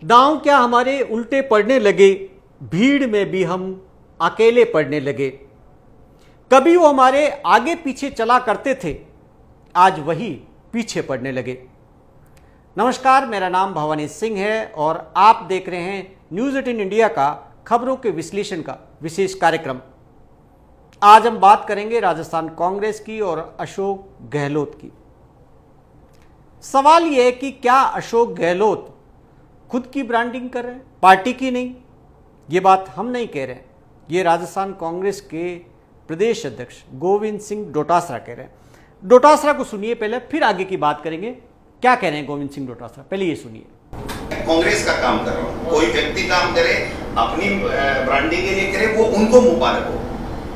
दांव क्या हमारे उल्टे पड़ने लगे, भीड़ में भी हम अकेले पड़ने लगे। कभी वो हमारे आगे पीछे चला करते थे, आज वही पीछे पड़ने लगे। नमस्कार, मेरा नाम भवानी सिंह है और आप देख रहे हैं न्यूज़ 18 इंडिया का खबरों के विश्लेषण का विशेष कार्यक्रम। आज हम बात करेंगे राजस्थान कांग्रेस की और अशोक गहलोत की। सवाल यह है कि क्या अशोक गहलोत खुद की ब्रांडिंग कर रहे हैं, पार्टी की नहीं? ये बात हम नहीं कह रहे हैं, ये राजस्थान कांग्रेस के प्रदेश अध्यक्ष गोविंद सिंह डोटासरा कह रहे हैं। डोटासरा को सुनिए पहले, फिर आगे की बात करेंगे। क्या कह रहे हैं गोविंद सिंह डोटासरा, पहले ये सुनिए। कांग्रेस का काम कर रहा हूं, कोई व्यक्ति काम करे अपनी ब्रांडिंग के लिए करे, वो उनको मुबारक हो।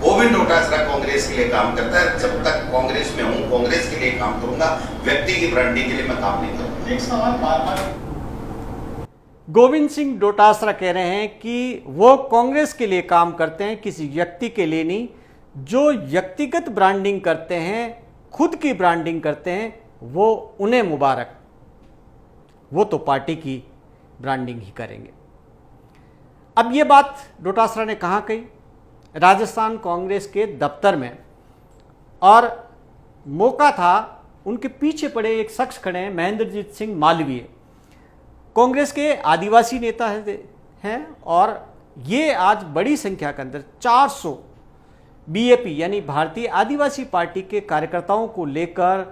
गोविंद डोटासरा कांग्रेस के लिए काम करता है। जब तक कांग्रेस में हूं, कांग्रेस के लिए काम करूंगा, व्यक्ति की ब्रांडिंग के लिए मैं काम नहीं करूंगा। एक सवाल बार-बार गोविंद सिंह डोटासरा कह रहे हैं कि वो कांग्रेस के लिए काम करते हैं, किसी व्यक्ति के लिए नहीं। जो व्यक्तिगत ब्रांडिंग करते हैं, खुद की ब्रांडिंग करते हैं, वो उन्हें मुबारक, वो तो पार्टी की ब्रांडिंग ही करेंगे। अब ये बात डोटासरा ने कहाँ कही? राजस्थान कांग्रेस के दफ्तर में, और मौका था, उनके पीछे पड़े एक शख्स खड़े हैं, महेंद्रजीत सिंह मालवीय, कांग्रेस के आदिवासी नेता हैं और ये आज बड़ी संख्या के अंदर 400 बीएपी यानी भारतीय आदिवासी पार्टी के कार्यकर्ताओं को लेकर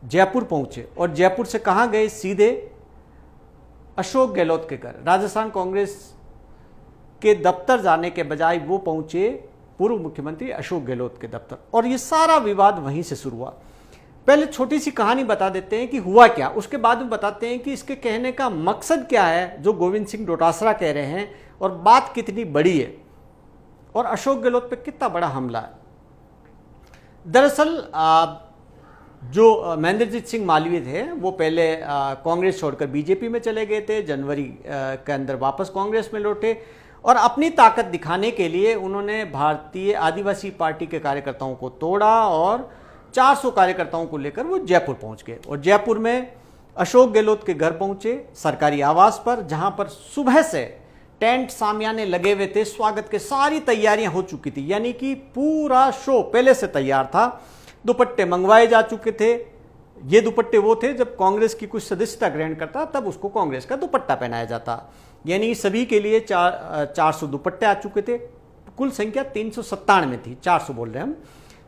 जयपुर पहुंचे। और जयपुर से कहां गए? सीधे अशोक गहलोत के घर। राजस्थान कांग्रेस के दफ्तर जाने के बजाय वो पहुंचे पूर्व मुख्यमंत्री अशोक गहलोत के दफ्तर, और ये सारा विवाद वहीं से शुरू हुआ। पहले छोटी सी कहानी बता देते हैं कि हुआ क्या, उसके बाद में बताते हैं कि इसके कहने का मकसद क्या है जो गोविंद सिंह डोटासरा कह रहे हैं, और बात कितनी बड़ी है और अशोक गहलोत पे कितना बड़ा हमला है। दरअसल जो महेंद्रजीत सिंह मालवीय थे, वो पहले कांग्रेस छोड़कर बीजेपी में चले गए थे, जनवरी के अंदर वापस कांग्रेस में लौटे, और अपनी ताकत दिखाने के लिए उन्होंने भारतीय आदिवासी पार्टी के कार्यकर्ताओं को तोड़ा और 400 कार्यकर्ताओं को लेकर वो जयपुर पहुंच गए। और जयपुर में अशोक गहलोत के घर पहुंचे, सरकारी आवास पर, जहां पर सुबह से टेंट सामियाने लगे हुए थे, स्वागत के सारी तैयारियां हो चुकी थी, यानी कि पूरा शो पहले से तैयार था। दुपट्टे मंगवाए जा चुके थे। ये दुपट्टे वो थे जब कांग्रेस की कुछ सदस्यता ग्रहण करता तब उसको कांग्रेस का दुपट्टा पहनाया जाता, यानी सभी के लिए 400 दुपट्टे आ चुके थे। कुल संख्या 397 थी, 400 बोल रहे हैं हम,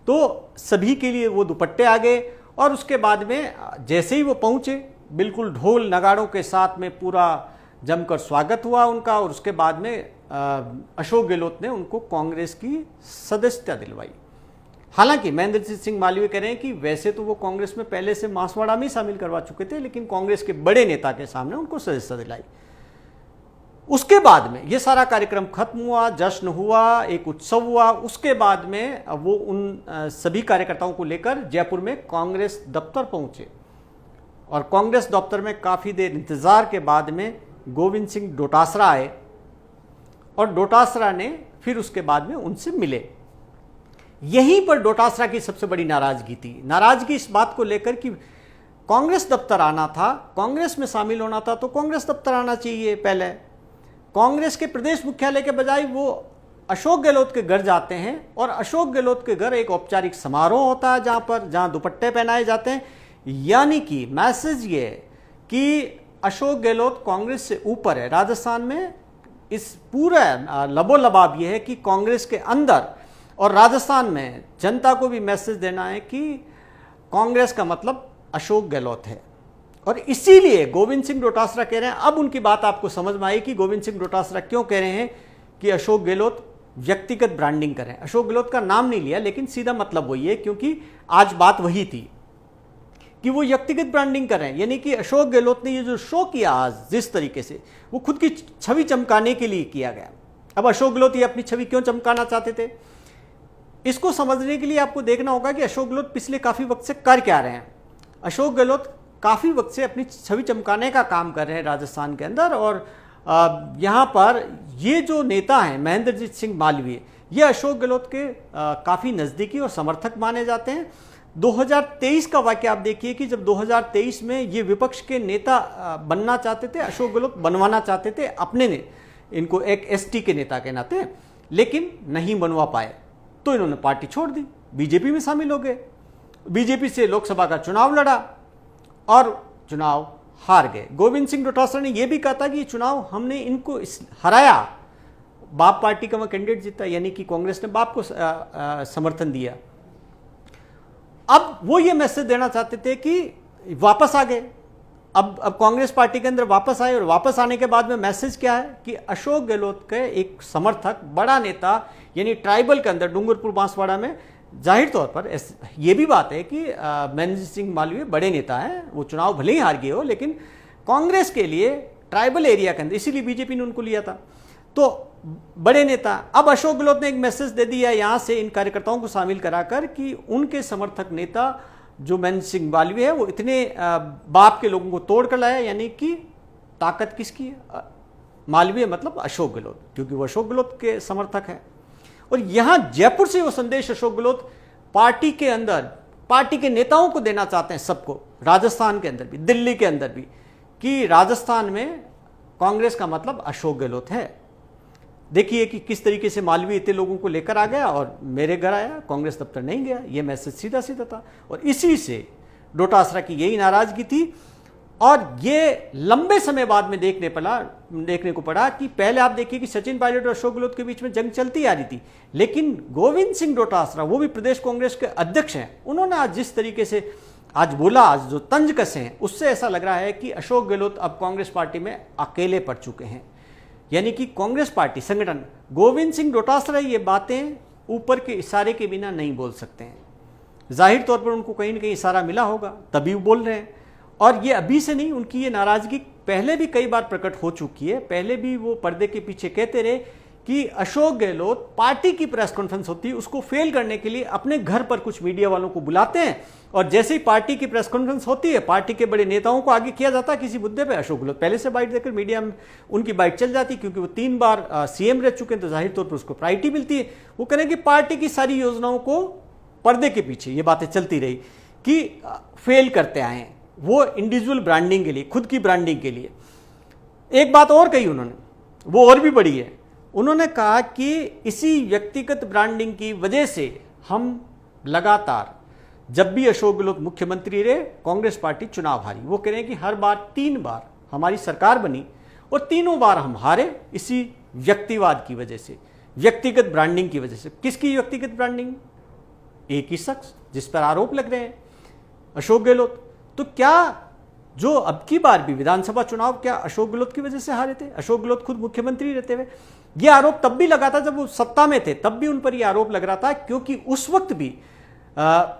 तो सभी के लिए वो दुपट्टे आ गए। और उसके बाद में जैसे ही वो पहुंचे, बिल्कुल ढोल नगाड़ों के साथ में पूरा जमकर स्वागत हुआ उनका, और उसके बाद में अशोक गहलोत ने उनको कांग्रेस की सदस्यता दिलवाई। हालांकि महेंद्रजीत सिंह मालवीय कह रहे हैं कि वैसे तो वो कांग्रेस में पहले से मासवाड़ा में शामिल करवा चुके थे, लेकिन कांग्रेस के बड़े नेता के सामने उनको सदस्यता दिलाई। उसके बाद में ये सारा कार्यक्रम खत्म हुआ, जश्न हुआ, एक उत्सव हुआ। उसके बाद में वो उन सभी कार्यकर्ताओं को लेकर जयपुर में कांग्रेस दफ्तर पहुंचे, और कांग्रेस दफ्तर में काफी देर इंतजार के बाद में गोविंद सिंह डोटासरा आए, और डोटासरा ने फिर उसके बाद में उनसे मिले। यहीं पर डोटासरा की सबसे बड़ी नाराजगी थी। नाराजगी इस बात को लेकर कि कांग्रेस दफ्तर आना था, कांग्रेस में शामिल होना था, तो कांग्रेस दफ्तर आना चाहिए। पहले कांग्रेस के प्रदेश मुख्यालय के बजाय वो अशोक गहलोत के घर जाते हैं, और अशोक गहलोत के घर एक औपचारिक समारोह होता है जहां दुपट्टे पहनाए जाते हैं। यानी कि मैसेज ये है कि अशोक गहलोत कांग्रेस से ऊपर है। राजस्थान में इस पूरा लबोलबाब ये है कि कांग्रेस के अंदर और राजस्थान में जनता को भी मैसेज देना है कि कांग्रेस का मतलब अशोक गहलोत है। और इसीलिए गोविंद सिंह डोटासरा कह रहे हैं, अब उनकी बात आपको समझ में आई कि गोविंद सिंह डोटासरा क्यों कह रहे हैं कि अशोक गहलोत व्यक्तिगत ब्रांडिंग करें। अशोक गहलोत का नाम नहीं लिया, लेकिन सीधा मतलब वही है, क्योंकि आज बात वही थी कि वो व्यक्तिगत ब्रांडिंग कर रहे हैं। यानी कि अशोक गहलोत ने ये जो शो किया आज, जिस तरीके से वो खुद की छवि चमकाने के लिए किया गया। अब अशोक गहलोत ये अपनी छवि क्यों चमकाना चाहते थे, इसको समझने के लिए आपको देखना होगा कि अशोक गहलोत पिछले काफी वक्त से कर क्या रहे हैं। अशोक गहलोत काफी वक्त से अपनी छवि चमकाने का काम कर रहे हैं राजस्थान के अंदर, और यहाँ पर ये जो नेता हैं महेंद्रजीत सिंह मालवीय, ये अशोक गहलोत के काफी नजदीकी और समर्थक माने जाते हैं। 2023 का वाक्य आप देखिए कि जब 2023 में ये विपक्ष के नेता बनना चाहते थे, अशोक गहलोत बनवाना चाहते थे अपने ने इनको एक एसटी के नेता के नाते, लेकिन नहीं बनवा पाए तो इन्होंने पार्टी छोड़ दी, बीजेपी में शामिल हो गए। बीजेपी से लोकसभा का चुनाव लड़ा और चुनाव हार गए। गोविंद सिंह डोटासरा ने यह भी कहा था कि चुनाव हमने इनको हराया, बाप पार्टी का वह कैंडिडेट जीता, यानी कि कांग्रेस ने बाप को समर्थन दिया। अब वो ये मैसेज देना चाहते थे कि वापस आ गए, अब कांग्रेस पार्टी के अंदर वापस आए, और वापस आने के बाद में मैसेज क्या है कि अशोक गहलोत के एक समर्थक, बड़ा नेता, यानी ट्राइबल के अंदर डूंगरपुर बांसवाड़ा में जाहिर तौर पर यह भी बात है कि महेंद्र सिंह मालवीय बड़े नेता हैं, वो चुनाव भले ही हार गए हो, लेकिन कांग्रेस के लिए ट्राइबल एरिया के अंदर, इसीलिए बीजेपी ने उनको लिया था, तो बड़े नेता। अब अशोक गहलोत ने एक मैसेज दे दिया यहां से इन कार्यकर्ताओं को शामिल कराकर कि उनके समर्थक नेता जो महेंद्र सिंह मालवीय है वो इतने बाप के लोगों को तोड़ कर लाया, यानी कि ताकत किसकी है? मालवीय मतलब अशोक गहलोत, क्योंकि वो अशोक गहलोत के समर्थक हैं। और यहां जयपुर से वो संदेश अशोक गहलोत पार्टी के अंदर, पार्टी के नेताओं को देना चाहते हैं, सबको, राजस्थान के अंदर भी, दिल्ली के अंदर भी, कि राजस्थान में कांग्रेस का मतलब अशोक गहलोत है। देखिए कि किस तरीके से मालवीय इतने लोगों को लेकर आ गया और मेरे घर आया, कांग्रेस दफ्तर नहीं गया, यह मैसेज सीधा सीधा था। और इसी से डोटासरा की यही नाराजगी थी, और ये लंबे समय बाद में देखने को पड़ा कि पहले आप देखिए कि सचिन पायलट और अशोक गहलोत के बीच में जंग चलती आ रही थी, लेकिन गोविंद सिंह डोटासरा, वो भी प्रदेश कांग्रेस के अध्यक्ष हैं, उन्होंने आज जिस तरीके से आज बोला, आज जो तंज कसे हैं, उससे ऐसा लग रहा है कि अशोक गहलोत अब कांग्रेस पार्टी में अकेले पड़ चुके हैं। यानी कि कांग्रेस पार्टी संगठन, गोविंद सिंह डोटासरा ये बातें ऊपर के इशारे के बिना नहीं बोल सकते हैं। जाहिर तौर पर उनको कहीं ना कहीं इशारा मिला होगा, तभी वो बोल रहे हैं। और ये अभी से नहीं, उनकी ये नाराजगी पहले भी कई बार प्रकट हो चुकी है। पहले भी वो पर्दे के पीछे कहते रहे कि अशोक गहलोत पार्टी की प्रेस कॉन्फ्रेंस होती है, उसको फेल करने के लिए अपने घर पर कुछ मीडिया वालों को बुलाते हैं, और जैसे ही पार्टी की प्रेस कॉन्फ्रेंस होती है, पार्टी के बड़े नेताओं को आगे किया जाता है किसी मुद्दे पे, अशोक गहलोत पहले से बाइट देकर मीडिया में उनकी बाइट चल जाती, क्योंकि वो 3 बार सीएम रह चुके हैं, तो जाहिर तौर पर उसको प्रायोरिटी मिलती है। वो करें कि पार्टी की सारी योजनाओं को पर्दे के पीछे ये बातें चलती रही कि फेल करते आए हैं, वो इंडिविजुअल ब्रांडिंग के लिए, खुद की ब्रांडिंग के लिए। एक बात और कही उन्होंने, वो और भी बड़ी है। उन्होंने कहा कि इसी व्यक्तिगत ब्रांडिंग की वजह से हम लगातार, जब भी अशोक गहलोत मुख्यमंत्री रहे, कांग्रेस पार्टी चुनाव हारी। वो कह रहे हैं कि हर बार 3 बार हमारी सरकार बनी और तीनों बार हम हारे इसी व्यक्तिवाद की वजह से, व्यक्तिगत ब्रांडिंग की वजह से। किसकी व्यक्तिगत ब्रांडिंग? एक ही शख्स जिस पर आरोप लग रहे हैं, अशोक गहलोत। तो क्या जो अब की बार भी विधानसभा चुनाव क्या अशोक गहलोत की वजह से हारे थे? अशोक गहलोत खुद मुख्यमंत्री रहते हुए यह आरोप तब भी लगा था, जब वो सत्ता में थे, तब भी उन पर यह आरोप लग रहा था, क्योंकि उस वक्त भी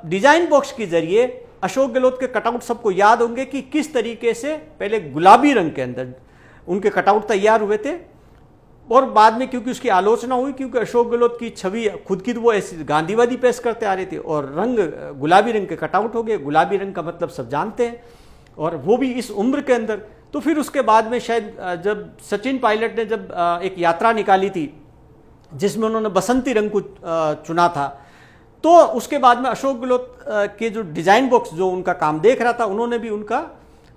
डिजाइन बॉक्स के जरिए अशोक गहलोत के कटआउट सबको याद होंगे कि किस तरीके से पहले गुलाबी रंग के अंदर उनके कटआउट तैयार हुए थे, और बाद में क्योंकि उसकी आलोचना हुई, क्योंकि अशोक गहलोत की छवि खुद की तो वो ऐसी गांधीवादी पेश करते आ रहे थे, और रंग गुलाबी रंग के कटआउट हो गए। गुलाबी रंग का मतलब सब जानते हैं, और वो भी इस उम्र के अंदर। तो फिर उसके बाद में शायद जब सचिन पायलट ने जब एक यात्रा निकाली थी जिसमें उन्होंने बसंती रंग को चुना था, तो उसके बाद में अशोक गहलोत के जो डिजाइन बॉक्स जो उनका काम देख रहा था, उन्होंने भी उनका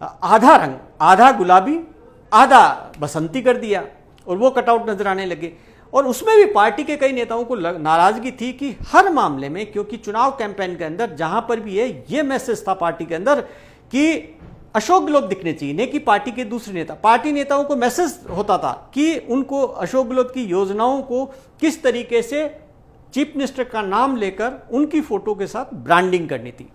आधा रंग, आधा गुलाबी आधा बसंती कर दिया, और वो कटआउट नजर आने लगे। और उसमें भी पार्टी के कई नेताओं को नाराजगी थी कि हर मामले में, क्योंकि चुनाव कैंपेन के अंदर जहां पर भी है, ये मैसेज था पार्टी के अंदर कि अशोक गहलोत दिखने चाहिए, नहीं कि पार्टी के दूसरे नेता। पार्टी नेताओं को मैसेज होता था कि उनको अशोक गहलोत की योजनाओं को किस तरीके से चीफ मिनिस्टर का नाम लेकर उनकी फोटो के साथ ब्रांडिंग करनी थी।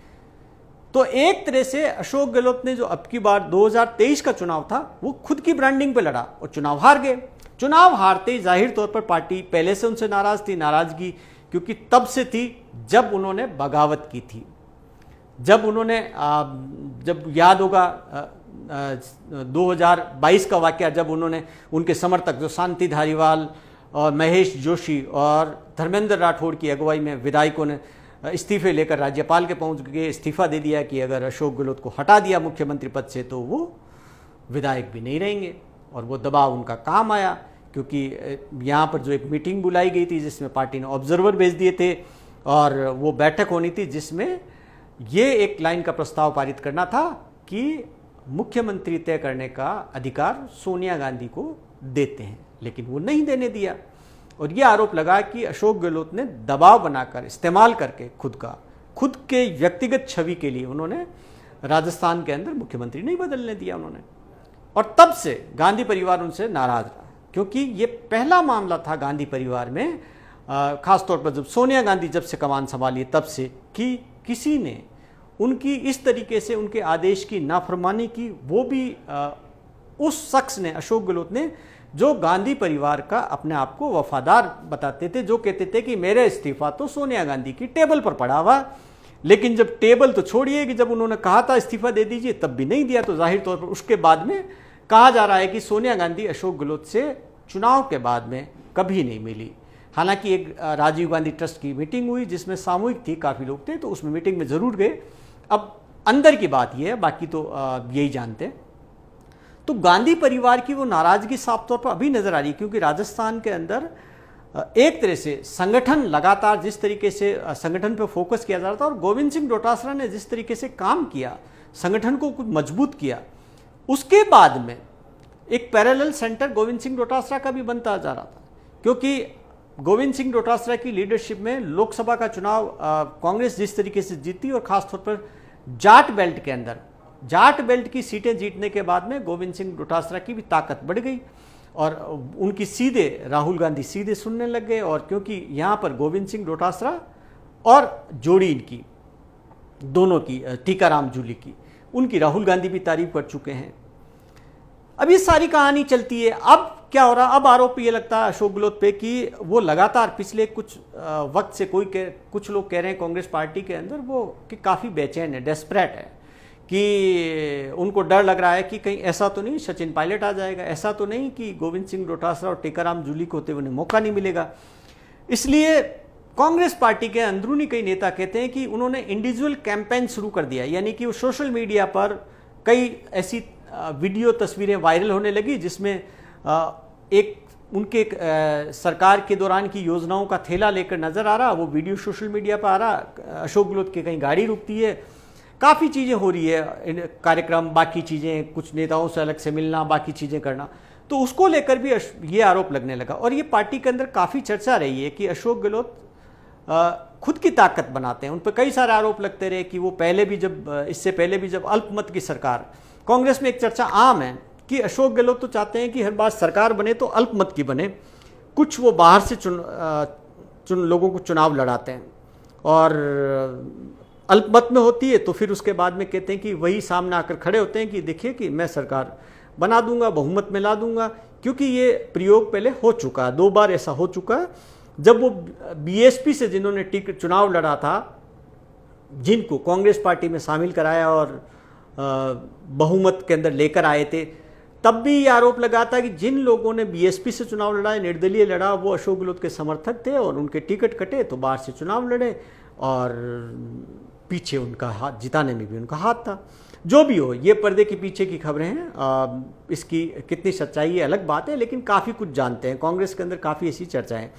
तो एक तरह से अशोक गहलोत ने जो अब की बार 2023 का चुनाव था, वो खुद की ब्रांडिंग पे लड़ा और चुनाव हार गए। चुनाव हारते ही जाहिर तौर पर पार्टी पहले से उनसे नाराज थी। नाराजगी क्योंकि तब से थी जब उन्होंने बगावत की थी, जब उन्होंने जब याद होगा 2022 का वाकया, जब उन्होंने उनके समर्थक जो शांति धारीवाल और महेश जोशी और धर्मेंद्र राठौड़ की अगुवाई में विधायकों ने इस्तीफे लेकर राज्यपाल के पहुंच गए, इस्तीफा दे दिया कि अगर अशोक गहलोत को हटा दिया मुख्यमंत्री पद से तो वो विधायक भी नहीं रहेंगे, और वो दबाव उनका काम आया। क्योंकि यहाँ पर जो एक मीटिंग बुलाई गई थी जिसमें पार्टी ने ऑब्जर्वर भेज दिए थे, और वो बैठक होनी थी जिसमें ये एक लाइन का प्रस्ताव पारित करना था कि मुख्यमंत्री तय करने का अधिकार सोनिया गांधी को देते हैं, लेकिन वो नहीं देने दिया। और ये आरोप लगा कि अशोक गहलोत ने दबाव बनाकर, इस्तेमाल करके खुद के व्यक्तिगत छवि के लिए उन्होंने राजस्थान के अंदर मुख्यमंत्री नहीं बदलने दिया उन्होंने। और तब से गांधी परिवार उनसे नाराज रहा, क्योंकि ये पहला मामला था गांधी परिवार में, खासतौर पर जब सोनिया गांधी जब से कमान संभाली तब से, कि किसी ने उनकी इस तरीके से उनके आदेश की नाफरमानी की, वो भी उस शख्स ने, अशोक गहलोत ने, जो गांधी परिवार का अपने आप को वफादार बताते थे, जो कहते थे कि मेरा इस्तीफा तो सोनिया गांधी की टेबल पर पड़ा हुआ। लेकिन जब टेबल तो छोड़िए कि जब उन्होंने कहा था इस्तीफा दे दीजिए तब भी नहीं दिया, तो जाहिर तौर पर उसके बाद में कहा जा रहा है कि सोनिया गांधी अशोक गहलोत से चुनाव के बाद में कभी नहीं मिली। हालांकि एक राजीव गांधी ट्रस्ट की मीटिंग हुई जिसमें सामूहिक थी, काफ़ी लोग थे, तो उसमें मीटिंग में ज़रूर गए। अब अंदर की बात यह है, बाकी तो यही जानते हैं। तो गांधी परिवार की वो नाराज़गी साफ तौर पर अभी नज़र आ रही है, क्योंकि राजस्थान के अंदर एक तरह से संगठन लगातार जिस तरीके से संगठन पर फोकस किया जा रहा था, और गोविंद सिंह डोटासरा ने जिस तरीके से काम किया, संगठन को कुछ मजबूत किया, उसके बाद में एक पैरेलल सेंटर गोविंद सिंह डोटासरा का भी बनता जा रहा था। क्योंकि गोविंद सिंह डोटासरा की लीडरशिप में लोकसभा का चुनाव कांग्रेस जिस तरीके से जीती, और खासतौर पर जाट बेल्ट के अंदर, जाट बेल्ट की सीटें जीतने के बाद में गोविंद सिंह डोटासरा की भी ताकत बढ़ गई, और उनकी सीधे राहुल गांधी सीधे सुनने लग गए। और क्योंकि यहाँ पर गोविंद सिंह डोटासरा और जोड़ी इनकी दोनों की, टीकाराम जूली की, उनकी राहुल गांधी भी तारीफ कर चुके हैं। अब ये सारी कहानी चलती है। अब क्या हो रहा, अब आरोप ये लगता है अशोक गहलोत पे कि वो लगातार पिछले कुछ वक्त से कुछ लोग कह रहे हैं कांग्रेस पार्टी के अंदर वो कि काफ़ी बेचैन है, डेस्परेट है, कि उनको डर लग रहा है कि कहीं ऐसा तो नहीं सचिन पायलट आ जाएगा, ऐसा तो नहीं कि गोविंद सिंह डोटासरा और टीकाराम जूली को होते उन्हें मौका नहीं मिलेगा। इसलिए कांग्रेस पार्टी के अंदरूनी कई नेता कहते हैं कि उन्होंने इंडिविजुअल कैंपेन शुरू कर दिया, यानी कि वो सोशल मीडिया पर कई ऐसी वीडियो तस्वीरें वायरल होने लगी जिसमें एक उनके सरकार के दौरान की योजनाओं का थैला लेकर नजर आ रहा, वो वीडियो सोशल मीडिया पर आ रहा, अशोक गहलोत की कहीं गाड़ी रुकती है, काफ़ी चीज़ें हो रही है, कार्यक्रम, बाकी चीज़ें, कुछ नेताओं से अलग से मिलना, बाकी चीज़ें करना। तो उसको लेकर भी ये आरोप लगने लगा। और ये पार्टी के अंदर काफ़ी चर्चा रही है कि अशोक गहलोत खुद की ताकत बनाते हैं। उन पर कई सारे आरोप लगते रहे कि वो इससे पहले भी जब अल्पमत की सरकार, कांग्रेस में एक चर्चा आम है कि अशोक गहलोत तो चाहते हैं कि हर बार सरकार बने तो अल्पमत की बने, कुछ वो बाहर से लोगों को चुनाव लड़ाते हैं, और अल्पमत में होती है तो फिर उसके बाद में कहते हैं कि वही सामने आकर खड़े होते हैं कि देखिए कि मैं सरकार बना दूंगा, बहुमत में ला दूंगा। क्योंकि ये प्रयोग पहले हो चुका है, 2 बार ऐसा हो चुका है, जब वो बीएसपी से जिन्होंने चुनाव लड़ा था, जिनको कांग्रेस पार्टी में शामिल कराया और बहुमत के अंदर लेकर आए थे, तब भी ये आरोप लगा था कि जिन लोगों ने बीएसपी से चुनाव लड़ा, निर्दलीय लड़ा, वो अशोक गहलोत के समर्थक थे और उनके टिकट कटे तो बाहर से चुनाव लड़े, और पीछे उनका हाथ, जिताने में भी उनका हाथ था। जो भी हो, ये पर्दे के पीछे की खबरें हैं, इसकी कितनी सच्चाई है अलग बात है, लेकिन काफ़ी कुछ जानते हैं। कांग्रेस के अंदर काफ़ी ऐसी चर्चाएं,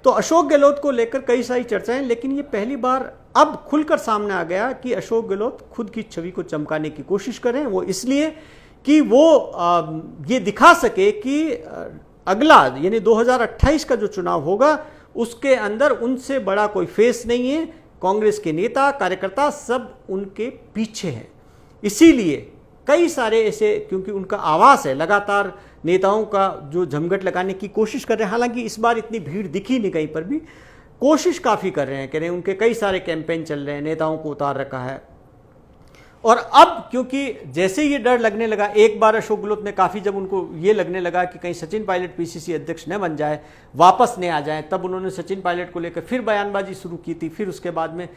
तो अशोक गहलोत को लेकर कई सारी चर्चाएं, लेकिन ये पहली बार अब खुलकर सामने आ गया कि अशोक गहलोत खुद की छवि को चमकाने की कोशिश करें। वो इसलिए कि वो ये दिखा सके कि अगला यानी 2028 का जो चुनाव होगा उसके अंदर उनसे बड़ा कोई फेस नहीं है, कांग्रेस के नेता कार्यकर्ता सब उनके पीछे हैं। इसीलिए कई सारे ऐसे, क्योंकि उनका आवास है, लगातार नेताओं का जो झमघट लगाने की कोशिश कर रहे हैं। हालांकि इस बार इतनी भीड़ दिखी नहीं कहीं पर भी, कोशिश काफ़ी कर रहे हैं, कह रहे हैं उनके कई सारे कैंपेन चल रहे हैं, नेताओं को उतार रखा है। और अब क्योंकि जैसे ये डर लगने लगा, एक बार अशोक गहलोत ने काफ़ी, जब उनको ये लगने लगा कि कहीं सचिन पायलट पीसीसी अध्यक्ष न बन जाए, वापस न आ जाए, तब उन्होंने सचिन पायलट को लेकर फिर बयानबाजी शुरू की थी। फिर उसके बाद में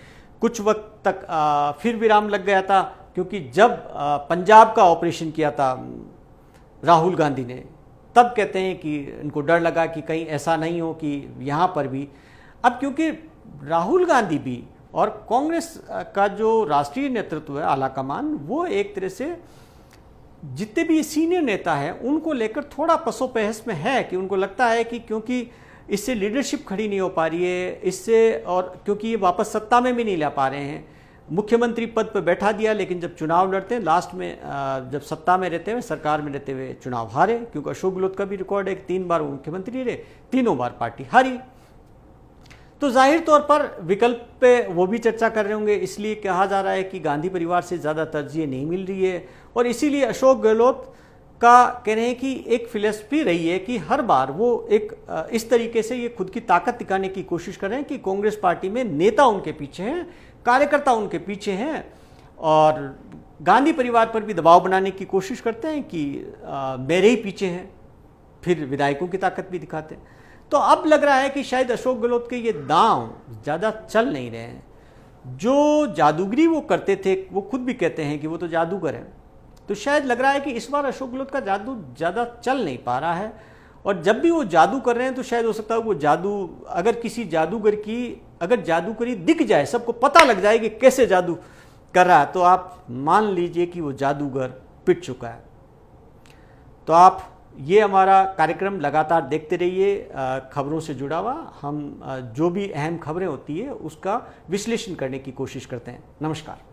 कुछ वक्त तक फिर विराम लग गया था, क्योंकि जब पंजाब का ऑपरेशन किया था राहुल गांधी ने, तब कहते हैं कि इनको डर लगा कि कहीं ऐसा नहीं हो कि यहाँ पर भी। अब क्योंकि राहुल गांधी भी और कांग्रेस का जो राष्ट्रीय नेतृत्व है, आला कमान, वो एक तरह से जितने भी सीनियर नेता हैं उनको लेकर थोड़ा पसोपेहस में है, कि उनको लगता है कि क्योंकि इससे लीडरशिप खड़ी नहीं हो पा रही है, इससे, और क्योंकि ये वापस सत्ता में भी नहीं ला पा रहे हैं, मुख्यमंत्री पद पर बैठा दिया, लेकिन जब चुनाव लड़ते हैं लास्ट में, जब सत्ता में रहते हुए, सरकार में रहते हुए चुनाव हारे, क्योंकि अशोक गहलोत का भी रिकॉर्ड है कि 3 बार वो मुख्यमंत्री रहे, तीनों बार पार्टी हारी। तो जाहिर तौर पर विकल्प पे वो भी चर्चा कर रहे होंगे, इसलिए कहा जा रहा है कि गांधी परिवार से ज़्यादा तरजीह नहीं मिल रही है। और इसीलिए अशोक गहलोत का कह रहे हैं कि एक फिलॉसफी रही है कि हर बार वो एक इस तरीके से ये खुद की ताकत दिखाने की कोशिश कर रहे हैं कि कांग्रेस पार्टी में नेता उनके पीछे हैं, कार्यकर्ता उनके पीछे हैं, और गांधी परिवार पर भी दबाव बनाने की कोशिश करते हैं कि मेरे ही पीछे हैं, फिर विधायकों की ताकत भी दिखाते हैं। तो अब लग रहा है कि शायद अशोक गहलोत के ये दांव ज़्यादा चल नहीं रहे हैं। जो जादूगरी वो करते थे, वो खुद भी कहते हैं कि वो तो जादूगर हैं, तो शायद लग रहा है कि इस बार अशोक गहलोत का जादू ज़्यादा चल नहीं पा रहा है। और जब भी वो जादू कर रहे हैं तो शायद हो सकता है वो जादू, अगर किसी जादूगर की अगर जादूगरी दिख जाए, सबको पता लग जाए कि कैसे जादू कर रहा है, तो आप मान लीजिए कि वो जादूगर पिट चुका है। तो आप ये हमारा कार्यक्रम लगातार देखते रहिए, खबरों से जुड़ा हुआ। हम जो भी अहम खबरें होती है उसका विश्लेषण करने की कोशिश करते हैं। नमस्कार।